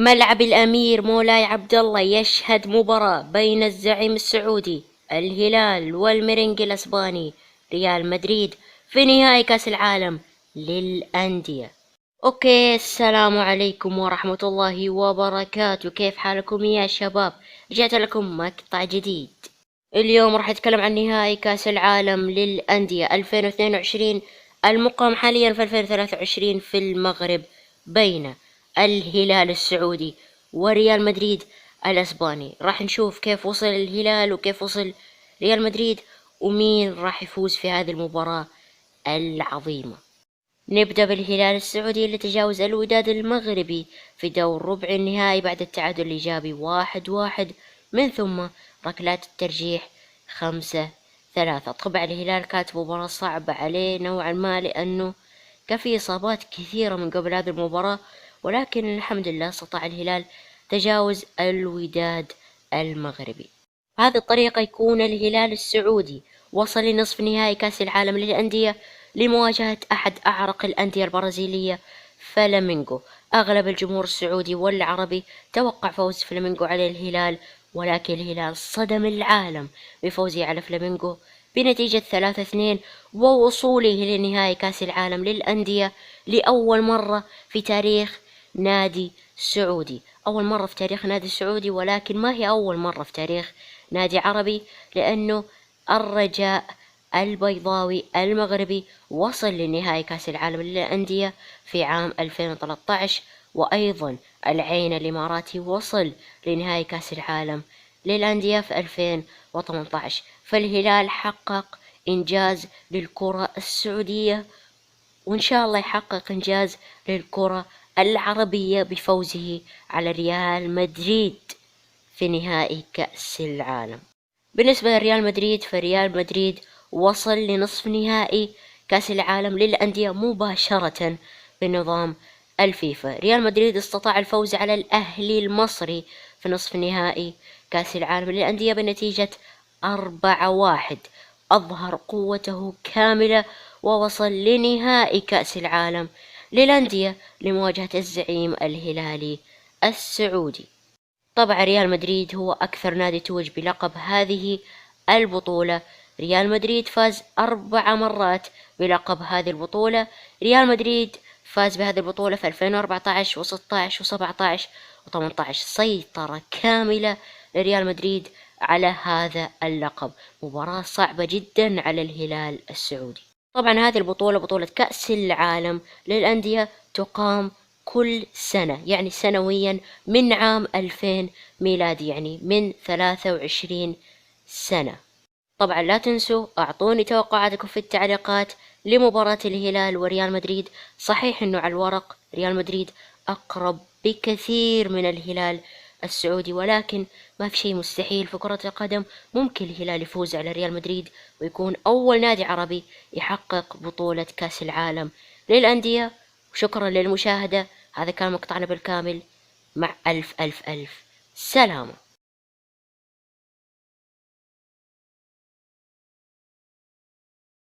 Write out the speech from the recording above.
ملعب الأمير مولاي عبد الله يشهد مباراة بين الزعيم السعودي الهلال والميرينج الأسباني ريال مدريد في نهائي كأس العالم للأندية. اوكي، السلام عليكم ورحمة الله وبركاته. كيف حالكم يا شباب؟ رجعت لكم مقطع جديد. اليوم راح اتكلم عن نهائي كأس العالم للأندية 2022 المقام حاليا في 2023 في المغرب بين الهلال السعودي وريال مدريد الأسباني. راح نشوف كيف وصل الهلال وكيف وصل ريال مدريد ومين راح يفوز في هذه المباراة العظيمة. نبدأ بالهلال السعودي اللي تجاوز الوداد المغربي في دور ربع النهائي بعد التعادل الإيجابي 1-1 من ثم ركلات الترجيح 5-3. طبعا الهلال كانت مباراة صعبة عليه نوعا ما لأنه كان في إصابات كثيرة من قبل هذه المباراة، ولكن الحمد لله استطاع الهلال تجاوز الوداد المغربي. بهذه الطريقة يكون الهلال السعودي وصل لنصف نهائي كأس العالم للأندية لمواجهة أحد أعرق الأندية البرازيلية فلامينغو. أغلب الجمهور السعودي والعربي توقع فوز فلامينغو على الهلال، ولكن الهلال صدم العالم بفوزه على فلامينغو بنتيجة 3-2 ووصوله لنهائي كأس العالم للأندية لأول مرة في تاريخ نادي سعودي. أول مرة في تاريخ نادي سعودي، ولكن ما هي أول مرة في تاريخ نادي عربي، لأنه الرجاء البيضاوي المغربي وصل لنهائي كأس العالم للأندية في عام 2013، وأيضا العين الإماراتي وصل لنهائي كأس العالم للأندية في 2018. فالهلال حقق إنجاز للكرة السعودية، وإن شاء الله يحقق إنجاز للكرة العربية بفوزه على ريال مدريد في نهائي كأس العالم. بالنسبة لريال مدريد، فريال مدريد وصل لنصف نهائي كأس العالم للأندية مباشرة بنظام الفيفا. ريال مدريد استطاع الفوز على الأهلي المصري في نصف نهائي كأس العالم للأندية بنتيجة 4-1. أظهر قوته كاملة ووصل لنهائي كأس العالم للأندية لمواجهة الزعيم الهلالي السعودي. طبعا ريال مدريد هو أكثر نادي توج بلقب هذه البطولة. ريال مدريد فاز 4 مرات بلقب هذه البطولة. ريال مدريد فاز بهذه البطولة في 2014 و16 و17 و18. سيطرة كاملة لريال مدريد على هذا اللقب. مباراة صعبة جدا على الهلال السعودي. طبعا هذه البطولة بطولة كأس العالم للأندية تقام كل سنة، يعني سنويا من عام 2000 ميلادي، يعني من 23 سنة. طبعا لا تنسوا أعطوني توقعاتكم في التعليقات لمباراة الهلال وريال مدريد. صحيح أنه على الورق ريال مدريد أقرب بكثير من الهلال السعودي، ولكن ما في شيء مستحيل في كرة القدم. ممكن الهلال يفوز على ريال مدريد ويكون أول نادي عربي يحقق بطولة كأس العالم للأندية. وشكرا للمشاهدة. هذا كان مقطعنا بالكامل. مع ألف ألف ألف سلامة.